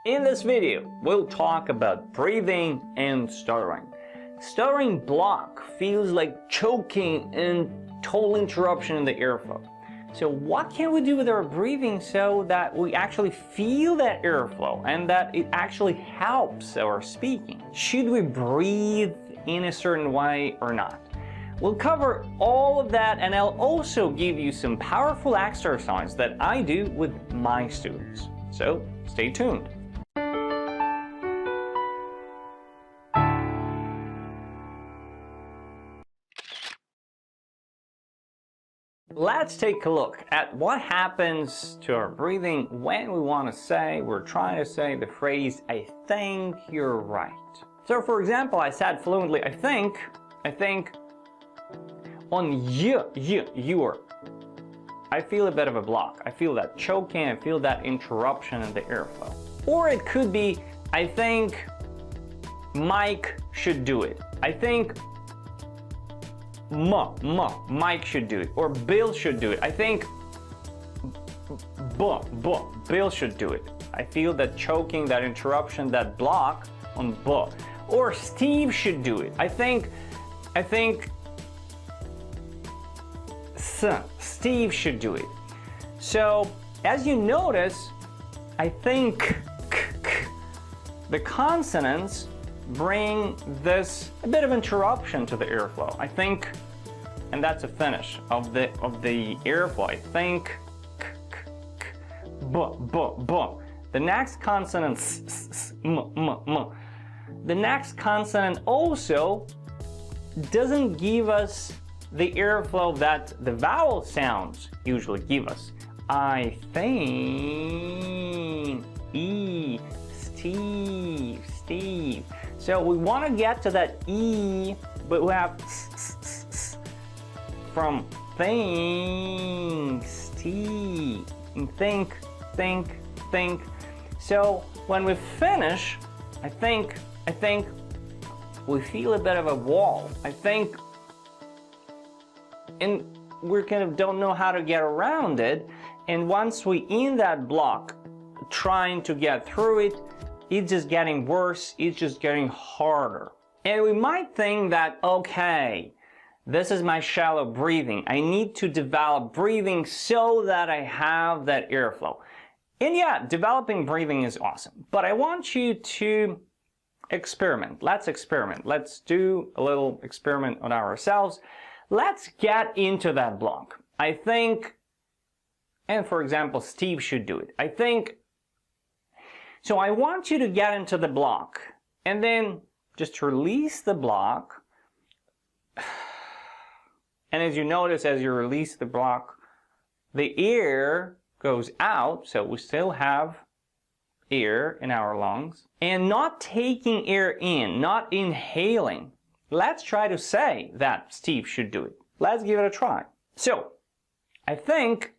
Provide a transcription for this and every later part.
In this video, we'll talk about breathing and stuttering. Stuttering block feels like choking and total interruption in the airflow. So what can we do with our breathing so that we actually feel that airflow and that it actually helps our speaking? Should we breathe in a certain way or not? We'll cover all of that, and I'll also give you some powerful exercises that I do with my students. So stay tuned. Let's take a look at what happens to our breathing when we want to say, we're trying to say the phrase, I think you're right. So for example, I said fluently, I think, on you're. I feel a bit of a block. I feel that choking, I feel that interruption in the airflow. Or it could be, I think Mike should do it. I think Mike should do it, or Bill should do it. I think Bill should do it. I feel that choking, that interruption, that block on or Steve should do it. I think Steve should do it. So as you notice, I think the consonants bring this a bit of interruption to the airflow. I think, and that's a finish of the airflow. I think the next consonant the next consonant also doesn't give us the airflow that the vowel sounds usually give us. I think Steve. So we want to get to that E, but we have from think, Steve, and think. So when we finish, I think we feel a bit of a wall. I think, and we kind of don't know how to get around it. And once we in that block, trying to get through it, it's just getting worse, it's just getting harder. And we might think that, okay, this is my shallow breathing. I need to develop breathing so that I have that airflow. And yeah, developing breathing is awesome. But I want you to experiment. Let's experiment. Let's do a little experiment on ourselves. Let's get into that block. I think, and for example, Steve should do it. I think. So I want you to get into the block and then just release the block. And as you notice, as you release the block, the air goes out. So we still have air in our lungs and not taking air in, not inhaling. Let's try to say that Steve should do it. Let's give it a try. So I think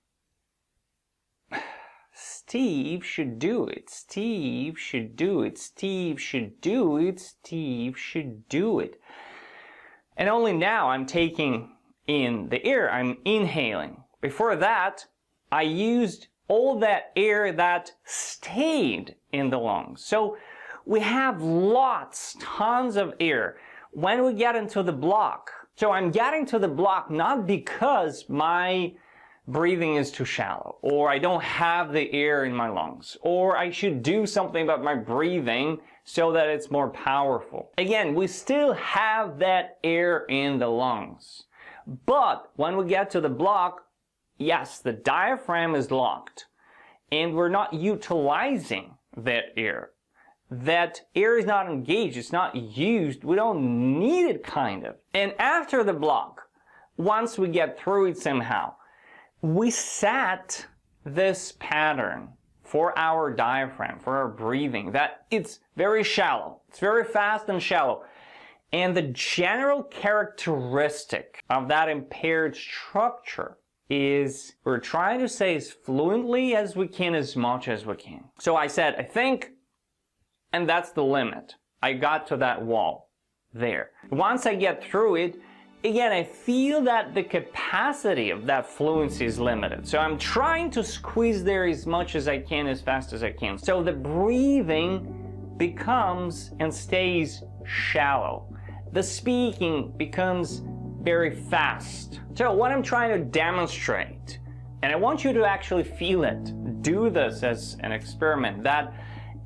Steve should do it. Steve should do it. Steve should do it. Steve should do it. And only now I'm taking in the air. I'm inhaling. Before that, I used all that air that stayed in the lungs. So we have tons of air when we get into the block. So I'm getting to the block not because my breathing is too shallow, or I don't have the air in my lungs, or I should do something about my breathing so that it's more powerful. Again, we still have that air in the lungs. But when we get to the block, yes, the diaphragm is locked, and we're not utilizing that air. That air is not engaged, it's not used, we don't need it kind of. And after the block, once we get through it somehow, we set this pattern for our diaphragm, for our breathing, that it's very shallow, it's very fast and shallow. And the general characteristic of that impaired structure is we're trying to say as fluently as we can, as much as we can. So I said, I think, and that's the limit. I got to that wall there. Once I get through it, again, I feel that the capacity of that fluency is limited. So I'm trying to squeeze there as much as I can, as fast as I can. So the breathing becomes and stays shallow. The speaking becomes very fast. So what I'm trying to demonstrate, and I want you to actually feel it, do this as an experiment, that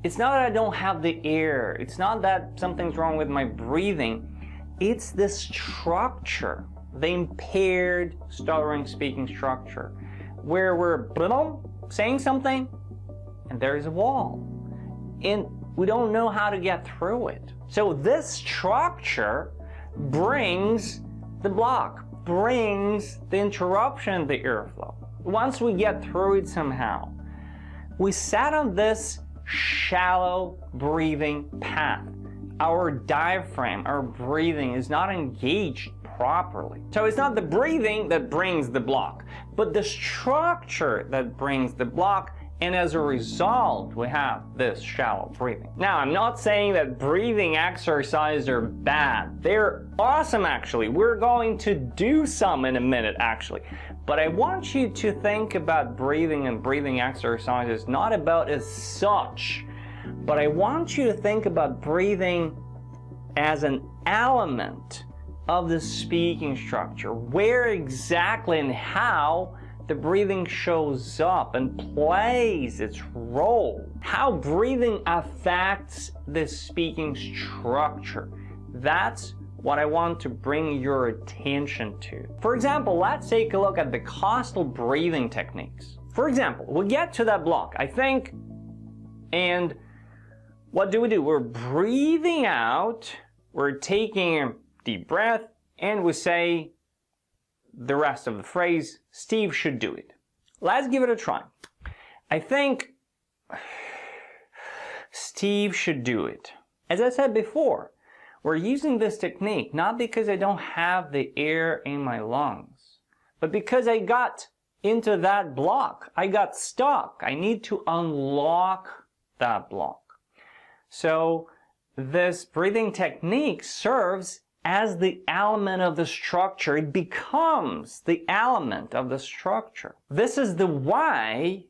it's not that I don't have the air, it's not that something's wrong with my breathing, it's the structure, the impaired stuttering speaking structure, where we're saying something and there's a wall and we don't know how to get through it. So this structure brings the block, brings the interruption in the airflow. Once we get through it somehow, we sat on this shallow breathing path. Our diaphragm, our breathing is not engaged properly. So it's not the breathing that brings the block, but the structure that brings the block, and as a result, we have this shallow breathing. Now, I'm not saying that breathing exercises are bad. They're awesome, actually. We're going to do some in a minute, actually. But I want you to think about breathing and breathing exercises not about as such, but I want you to think about breathing as an element of the speaking structure, where exactly and how the breathing shows up and plays its role, how breathing affects the speaking structure. That's what I want to bring your attention to. For example, let's take a look at the costal breathing techniques. For example, we get to that block, I think, and what do? We're breathing out, we're taking a deep breath, and we say the rest of the phrase, Steve should do it. Let's give it a try. I think Steve should do it. As I said before, we're using this technique not because I don't have the air in my lungs, but because I got into that block. I got stuck. I need to unlock that block. So this breathing technique serves as the element of the structure. It becomes the element of the structure. This is the why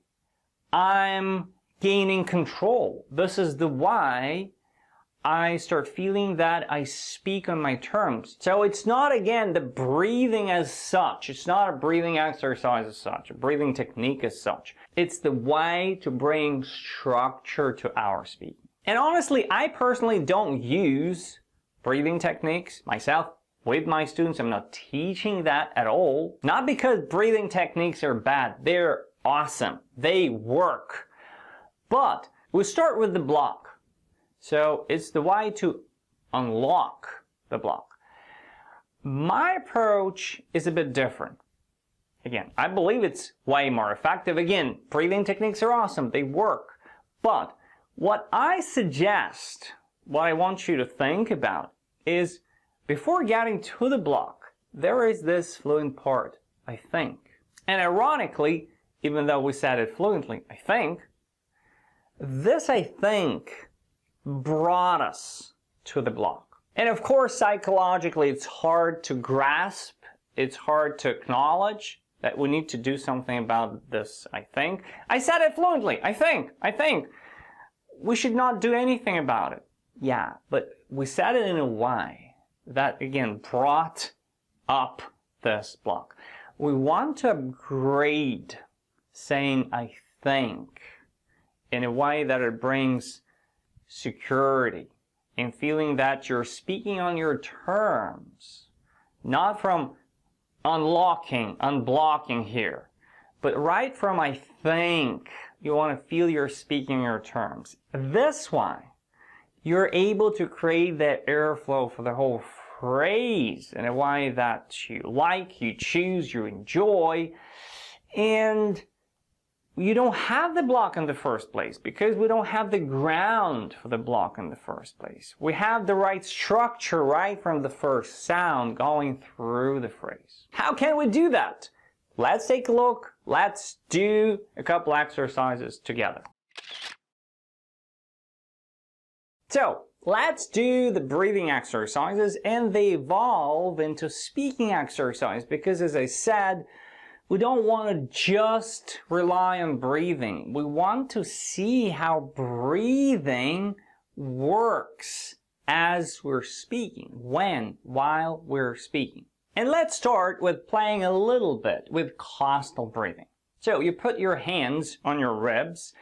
I'm gaining control. This is the why I start feeling that I speak on my terms. So it's not, again, the breathing as such. It's not a breathing exercise as such, a breathing technique as such. It's the way to bring structure to our speaking. And honestly, I personally don't use breathing techniques myself with my students. I'm not teaching that at all. Not because breathing techniques are bad. They're awesome. They work. But we start with the block. So it's the way to unlock the block. My approach is a bit different. Again, I believe it's way more effective. Again, breathing techniques are awesome. They work. But what I suggest, what I want you to think about is, before getting to the block, there is this fluent part, I think. And ironically, even though we said it fluently, I think, this I think brought us to the block. And of course, psychologically, it's hard to grasp, it's hard to acknowledge that we need to do something about this, I think. I said it fluently, I think. We should not do anything about it. Yeah, but we said it in a way that, again, brought up this block. We want to upgrade saying I think in a way that it brings security and feeling that you're speaking on your terms, not from unblocking here, but right from I think. You want to feel you're speaking your terms. This way, you're able to create that airflow for the whole phrase in a way that you like, you choose, you enjoy, and you don't have the block in the first place because we don't have the ground for the block in the first place. We have the right structure right from the first sound going through the phrase. How can we do that? Let's take a look. Let's do a couple exercises together. So let's do the breathing exercises, and they evolve into speaking exercise, because as I said, we don't want to just rely on breathing. We want to see how breathing works as we're speaking, while we're speaking. And let's start with playing a little bit with coastal breathing. So you put your hands on your ribs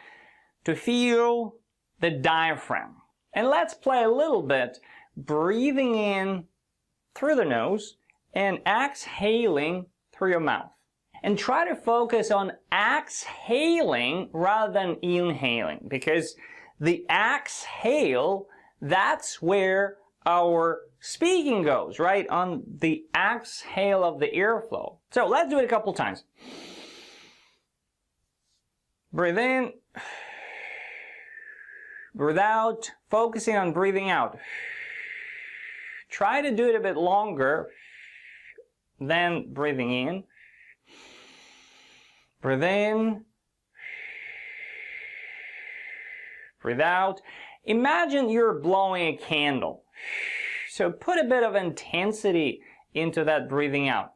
to feel the diaphragm. And let's play a little bit, breathing in through the nose and exhaling through your mouth. And try to focus on exhaling rather than inhaling, because the exhale, that's where our speaking goes, right? On the exhale of the airflow. So let's do it a couple times. Breathe in. Breathe out, focusing on breathing out. Try to do it a bit longer than breathing in. Breathe in. Breathe out. Imagine you're blowing a candle. So put a bit of intensity into that breathing out.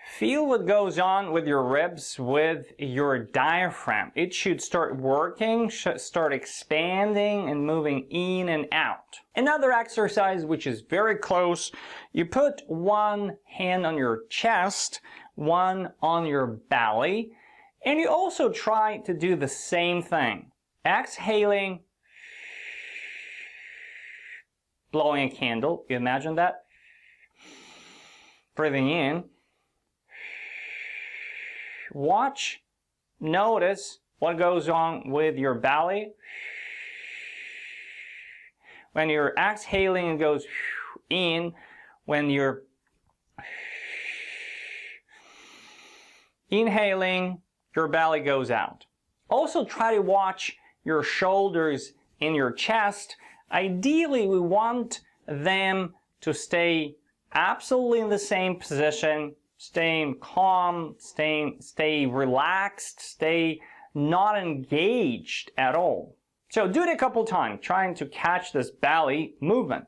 Feel what goes on with your ribs, with your diaphragm. It should start working, should start expanding and moving in and out. Another exercise which is very close, you put one hand on your chest, one on your belly, and you also try to do the same thing. Exhaling, blowing a candle, you imagine that? Breathing in. Watch, notice what goes on with your belly. When you're exhaling, it goes in. When you're inhaling, your belly goes out. Also try to watch your shoulders and your chest. Ideally, we want them to stay absolutely in the same position. Staying calm, stay relaxed, stay not engaged at all. So do it a couple times, trying to catch this belly movement.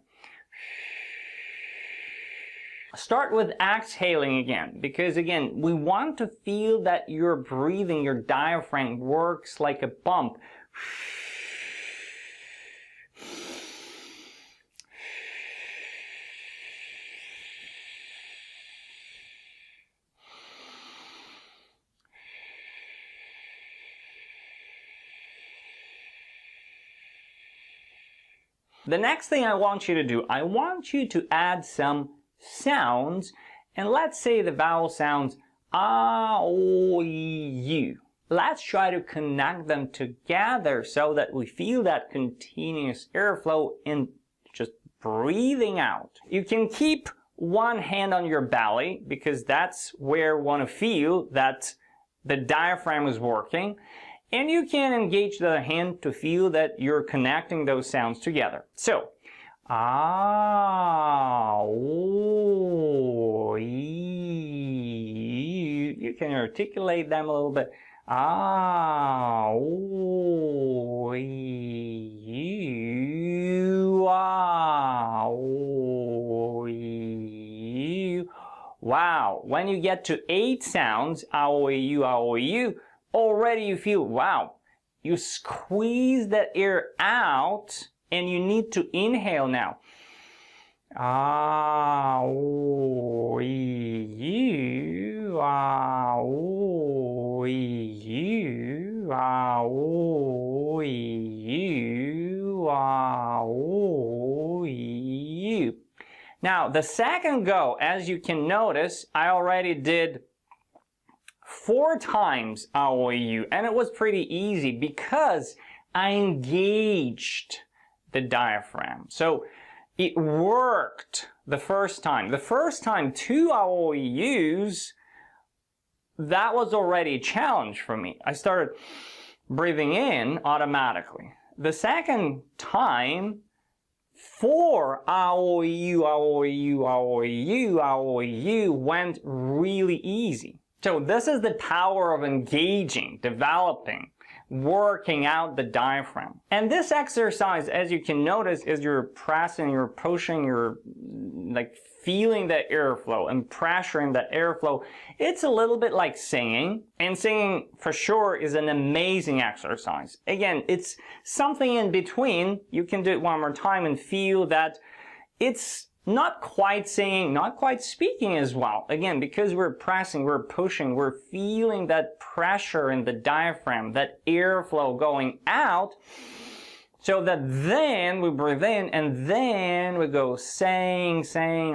Start with exhaling again, because again, we want to feel that your breathing, your diaphragm works like a pump. The next thing I want you to do, I want you to add some sounds, and let's say the vowel sounds a, o, u. Let's try to connect them together so that we feel that continuous airflow in just breathing out. You can keep one hand on your belly, because that's where we want to feel that the diaphragm is working. And you can engage the hand to feel that you're connecting those sounds together. So, ah, oh, you can articulate them a little bit. Ah, oh, ah, oh, wow. When you get to 8 sounds, ah, oh, already you feel, wow, you squeeze that air out and you need to inhale now. Ah, oh, you, ah, oh, you, ah, oh, you, ah, oh, you. Now, the second go, as you can notice, I already did 4 times AOU, and it was pretty easy because I engaged the diaphragm. So it worked the first time. The first time 2 AOUs, that was already a challenge for me. I started breathing in automatically. The second time, 4 AOU, AOU, AOU, AOU went really easy. So this is the power of engaging, developing, working out the diaphragm. And this exercise, as you can notice, is you're pressing, you're pushing, you're like feeling that airflow and pressuring that airflow. It's a little bit like singing, and singing for sure is an amazing exercise. Again, it's something in between. You can do it one more time and feel that it's not quite singing, not quite speaking as well. Again, because we're pressing, we're pushing, we're feeling that pressure in the diaphragm, that airflow going out, so that then we breathe in and then we go saying,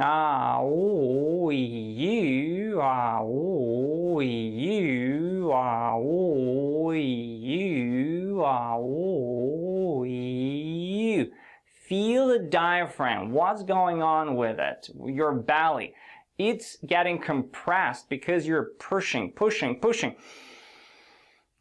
ah, oh, you, ah, oh, you, ah, oh, you, ah, oh, you. Feel the diaphragm. What's going on with it? Your belly. It's getting compressed because you're pushing, pushing, pushing.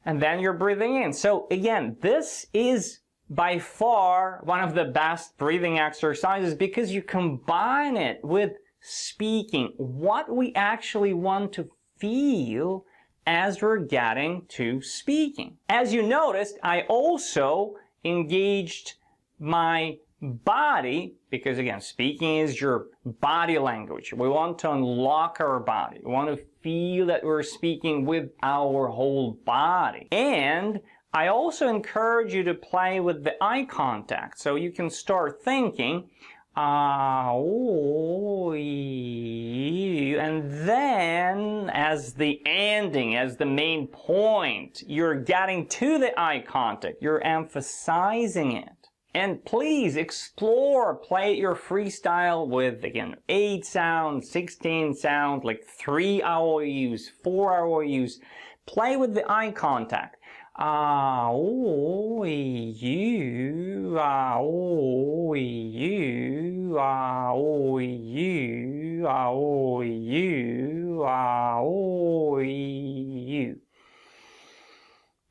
And then you're breathing in. So again, this is by far one of the best breathing exercises because you combine it with speaking. What we actually want to feel as we're getting to speaking. As you noticed, I also engaged my body, because again, speaking is your body language. We want to unlock our body. We want to feel that we're speaking with our whole body. And I also encourage you to play with the eye contact. So you can start thinking, oh, and then as the ending, as the main point, you're getting to the eye contact. You're emphasizing it. And please explore, play your freestyle with, again, 8 sounds, 16 sounds, like 3 OUs, 4 OUs. Play with the eye contact. Oh, you, oh, you, oh, you, oh, you, oh, you.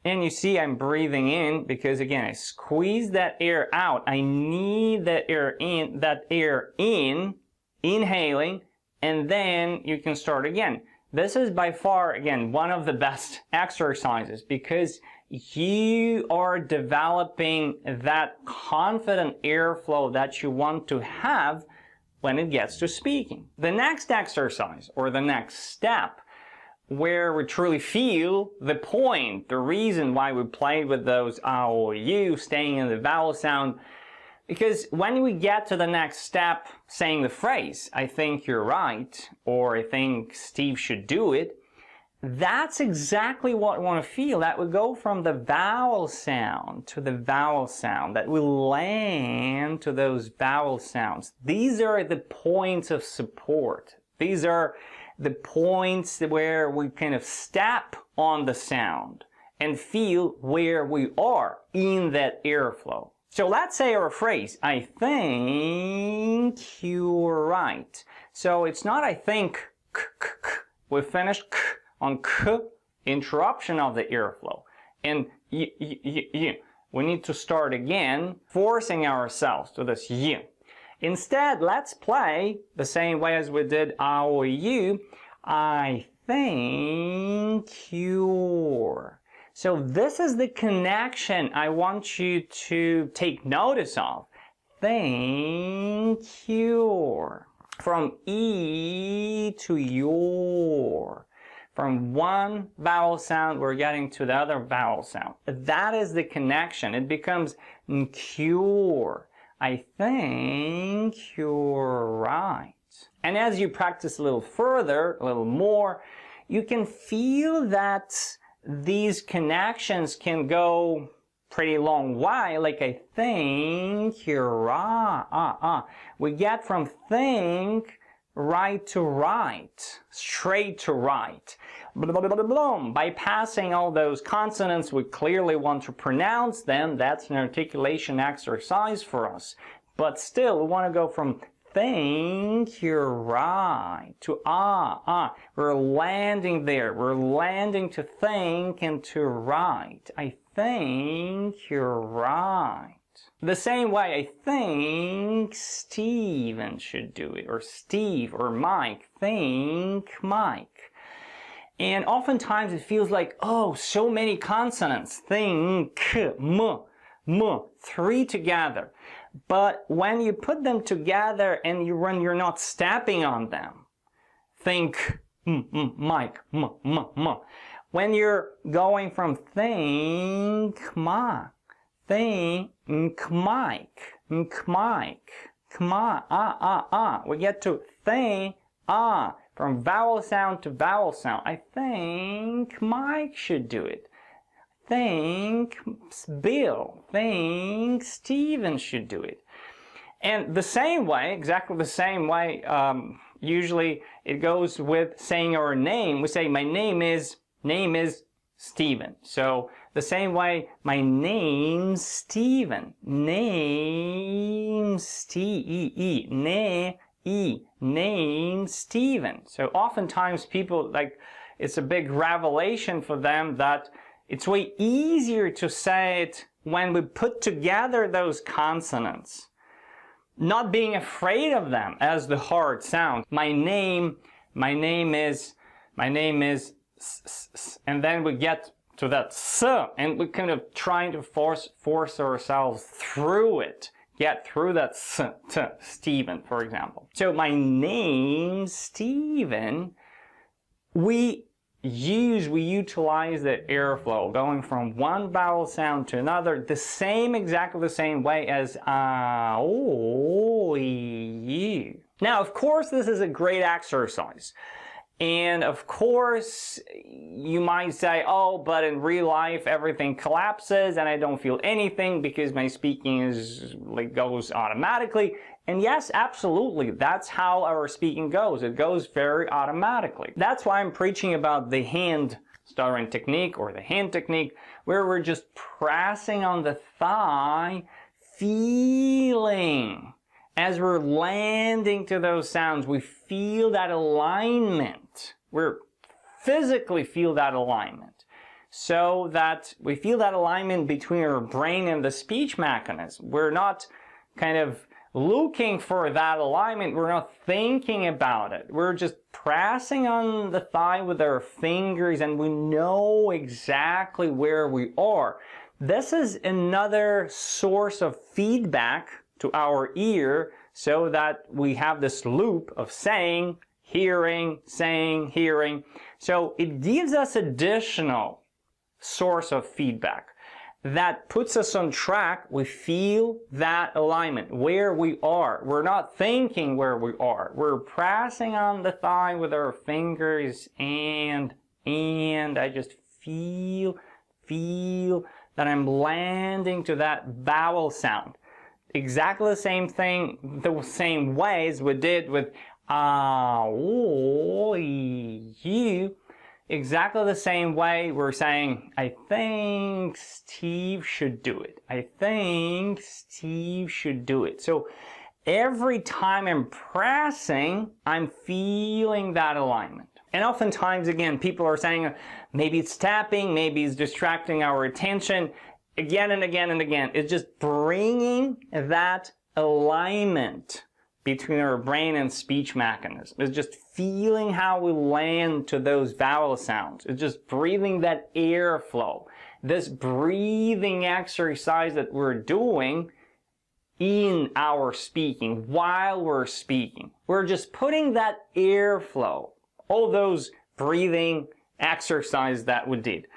And you see I'm breathing in because again, I squeeze that air out. I need that air in, inhaling, and then you can start again. This is by far, again, one of the best exercises because you are developing that confident airflow that you want to have when it gets to speaking. The next exercise or the next step where we truly feel the point, the reason why we played with those ah, or you, staying in the vowel sound, because when we get to the next step, saying the phrase, I think you're right, or I think Steve should do it, that's exactly what we want to feel. That would go from the vowel sound to the vowel sound, that will land to those vowel sounds. These are the points of support. These are the points where we kind of step on the sound and feel where we are in that airflow. So let's say our phrase, I think you're right. So it's not I think, k, k, k. We finished k on k, interruption of the airflow. And we need to start again, forcing ourselves to this y. Instead, let's play the same way as we did our you. I think you're. So this is the connection I want you to take notice of. Think you're. From E to your. From one vowel sound, we're getting to the other vowel sound. That is the connection. It becomes cure. I think you're right. And as you practice a little further, a little more, you can feel that these connections can go pretty long way. Like I think you're right. We get from think right to right, straight to right. Bypassing all those consonants, we clearly want to pronounce them. That's an articulation exercise for us. But still, we want to go from think you're right to We're landing there. We're landing to think and to right. I think you're right. The same way I think Steven should do it, or Steve, or Mike. Think Mike. And oftentimes it feels like, oh, so many consonants. Think, m, 3 together. But when you put them together and when you're not stepping on them, think, Mike, When you're going from think, ma, think, Mike, we get to think, from vowel sound to vowel sound. I think Mike should do it. Think Bill, think Steven should do it. And the same way, exactly the same way, usually it goes with saying our name. We say, my name is Steven. So the same way, my name's Steven. Name name Steven. So oftentimes people, like, it's a big revelation for them that it's way easier to say it when we put together those consonants, not being afraid of them as the hard sound. My name is, and then we get to that s, and we're kind of trying to force ourselves through it. Get through that s, t, Stephen, for example. So my name, Stephen, we utilize the airflow, going from one vowel sound to another, exactly the same way as you. Now, of course, this is a great exercise. And of course, you might say, oh, but in real life, everything collapses and I don't feel anything because my speaking goes automatically. And yes, absolutely, that's how our speaking goes. It goes very automatically. That's why I'm preaching about the hand stuttering technique, or the hand technique, where we're just pressing on the thigh, feeling. As we're landing to those sounds, we feel that alignment. We physically feel that alignment. So that we feel that alignment between our brain and the speech mechanism. We're not kind of looking for that alignment. We're not thinking about it. We're just pressing on the thigh with our fingers, and we know exactly where we are. This is another source of feedback to our ear, so that we have this loop of saying, hearing, saying, hearing. So it gives us additional source of feedback that puts us on track. We feel that alignment, where we are. We're not thinking where we are. We're pressing on the thigh with our fingers, and I just feel that I'm landing to that vowel sound. Exactly the same thing, the same ways we did with you. Exactly the same way we're saying, I think Steve should do it. I think Steve should do it. So every time I'm pressing, I'm feeling that alignment. And oftentimes, again, people are saying, maybe it's tapping, maybe it's distracting our attention. Again and again and again, it's just bringing that alignment between our brain and speech mechanism. It's just feeling how we land to those vowel sounds. It's just breathing that airflow. This breathing exercise that we're doing in our speaking, while we're speaking. We're just putting that airflow, all those breathing exercises that we did,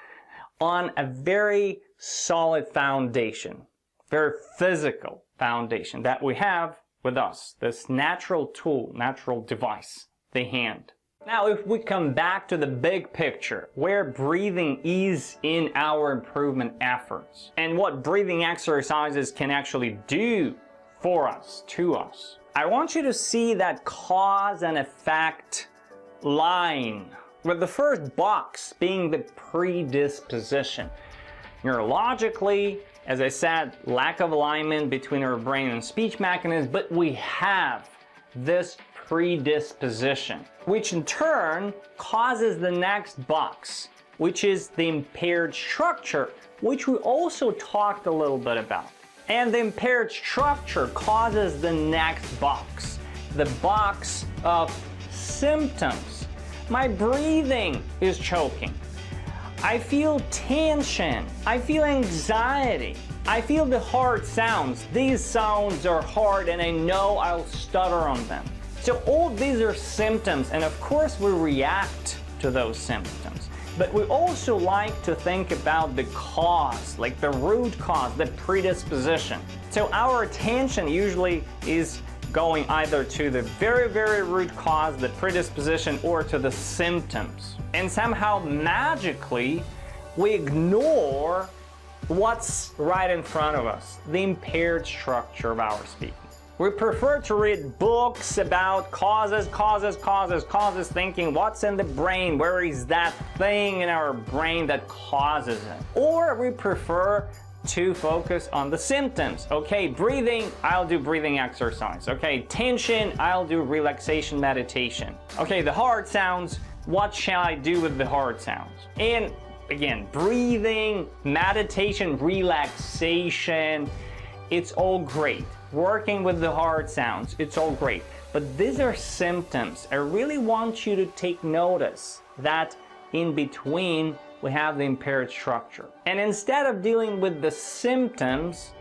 on a very solid foundation, very physical foundation that we have with us, this natural tool, natural device, the hand. Now, if we come back to the big picture, where breathing is in our improvement efforts, and what breathing exercises can actually do for us, to us, I want you to see that cause and effect line, with the first box being the predisposition. Neurologically, as I said, lack of alignment between our brain and speech mechanism, but we have this predisposition, which in turn causes the next box, which is the impaired structure, which we also talked a little bit about. And the impaired structure causes the next box, the box of symptoms. My breathing is choking. I feel tension. I feel anxiety. I feel the hard sounds. These sounds are hard and I know I'll stutter on them. So all these are symptoms, and of course we react to those symptoms. But we also like to think about the cause, like the root cause, the predisposition. So our attention usually is going either to the very, very root cause, the predisposition, or to the symptoms. And somehow magically we ignore what's right in front of us, the impaired structure of our speaking. We prefer to read books about causes, thinking what's in the brain, where is that thing in our brain that causes it. Or we prefer to focus on the symptoms. Okay, breathing, I'll do breathing exercise. Okay, tension, I'll do relaxation meditation. Okay, the hard sounds, what shall I do with the hard sounds? And again, breathing, meditation, relaxation, it's all great. Working with the hard sounds, it's all great. But these are symptoms. I really want you to take notice that in between we have the impaired structure. And instead of dealing with the symptoms,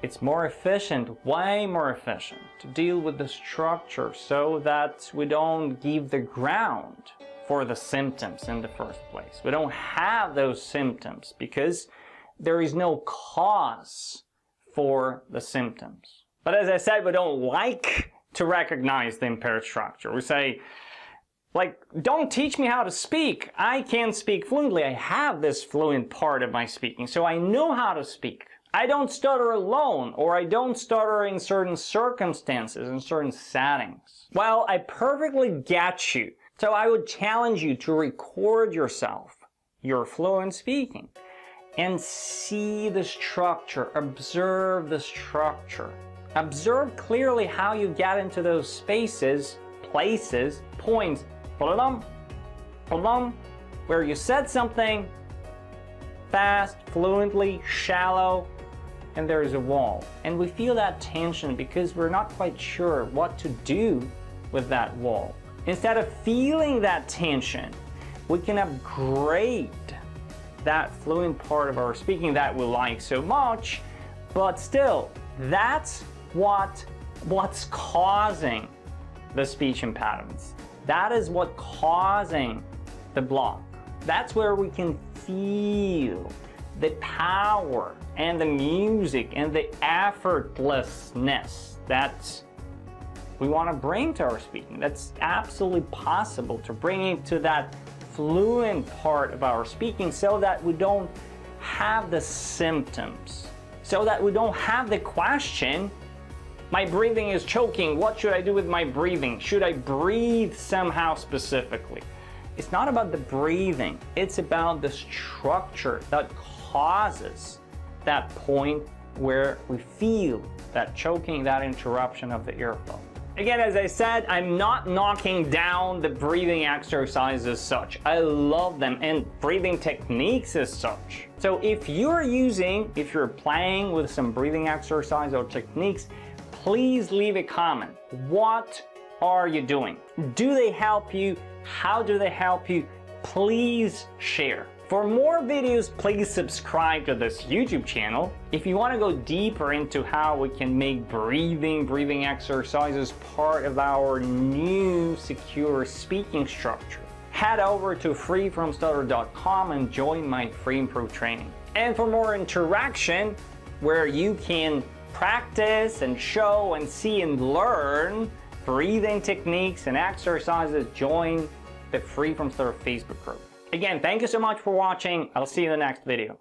it's more efficient, way more efficient, to deal with the structure so that we don't give the ground for the symptoms in the first place. We don't have those symptoms because there is no cause for the symptoms. But as I said, we don't like to recognize the impaired structure. We say, like, don't teach me how to speak. I can speak fluently. I have this fluent part of my speaking, so I know how to speak. I don't stutter alone, or I don't stutter in certain circumstances, in certain settings. Well, I perfectly get you. So I would challenge you to record yourself, your fluent speaking, and see the structure, observe the structure. Observe clearly how you get into those spaces, places, points, where you said something fast, fluently, shallow, and there is a wall. And we feel that tension because we're not quite sure what to do with that wall. Instead of feeling that tension, we can upgrade that fluent part of our speaking that we like so much, but still, that's what's causing the speech impediments. That is what's causing the block. That's where we can feel the power and the music and the effortlessness that we want to bring to our speaking. That's absolutely possible to bring it to that fluent part of our speaking so that we don't have the symptoms, so that we don't have the question, my breathing is choking, what should I do with my breathing? Should I breathe somehow specifically? It's not about the breathing, it's about the structure that causes that point where we feel that choking, that interruption of the airflow. Again, as I said, I'm not knocking down the breathing exercises as such. I love them, and breathing techniques as such. So if you're playing with some breathing exercise or techniques, please leave a comment. What are you doing? Do they help you? How do they help you? Please share. For more videos, please subscribe to this YouTube channel. If you want to go deeper into how we can make breathing exercises part of our new secure speaking structure, head over to freefromstutter.com and join my free improve training. And for more interaction, where you can practice and show and see and learn breathing techniques and exercises, join the Free From Stutter Facebook group. Again, thank you so much for watching. I'll see you in the next video.